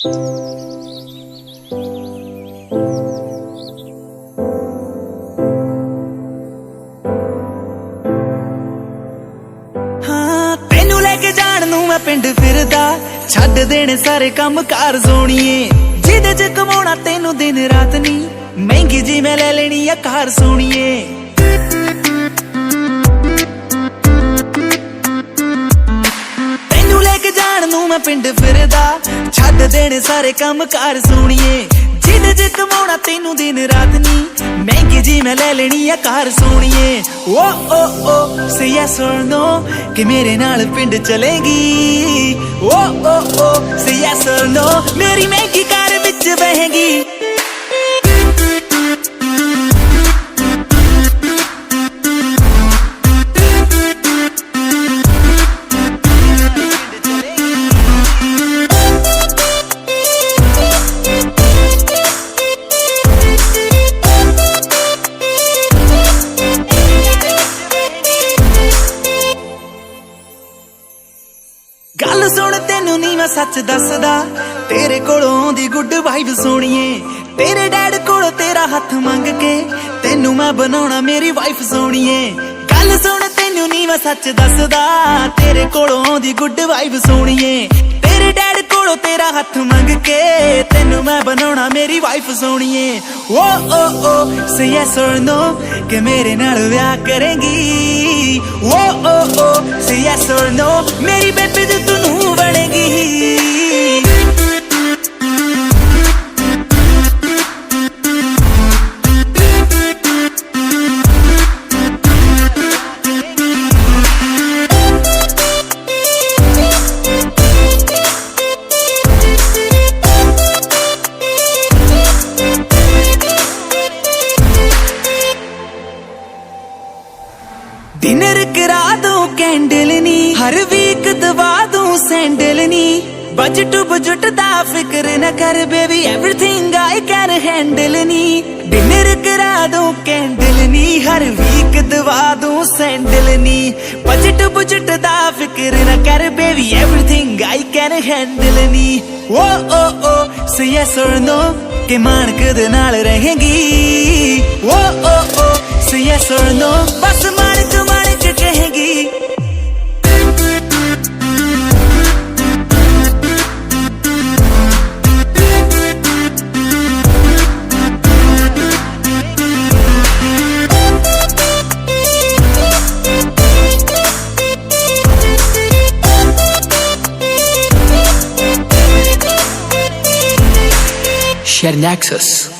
हाँ तेनू लेके जान नू मैं पिंड फिरदा, छड्ड देने सारे काम कार सोणीए, जिदे च कमाउणा तेनू दिन रात नी, महंगी जी मैं ले लेनी आ कार सोणीए। तेनू लेके जान नू मैं पिंड फिरदा, छड्ड देने सारे काम कार सोणीए, जिदे च कमाउणा तेनू दिन रात नी, महंगी जी मैं ले लेनी आ कार सोणीए। ओ ओ ओ से यस और नो कि मेरे नाल पिंड चलेगी, ओ ओ ओ से यस और नो मेरी महंगी कार विच बहेगी। गल सुन तेनू नी मैं सच दसदा, तेरे कोलों आउंदी गुड वाइब सोणीए, तेरे डैड कोलों तेरा हथ मंग के तेनू मैं बनाउणा मेरी वाइफ सोणीए। गल सुन तेनू नी मैं सच दसदा, तेरे कोलों आउंदी गुड वाइब सोणीए, तेरे डैड कोलों तेरा हथ मंग के तेनू मैं बनाउणा मेरी वाइफ सोणीए। ओ ओ ओ से यस और नो कि मेरे नाल ब्याह करेंगी, ओ ओ ओ से यस और नो मेरी बेबी ते तू बनेगी। डिनर करा दूं कैंडल नी, हर वीक दबा दूं सैंडल नी, बजट बुजट दा फिक्र न कर baby everything I can handle knee. Dinner करा दूं कैंडल नी, हर वीक दबा दूं सैंडल नी, बजट बुजट दा फिक्र न कर baby everything I can handle नी। ओ ओ ओ से यस और नो कि मानक दे नाल रहेंगी, ओ ओ ओ से यस और नो बस मानक कहेगी। Share Nexus.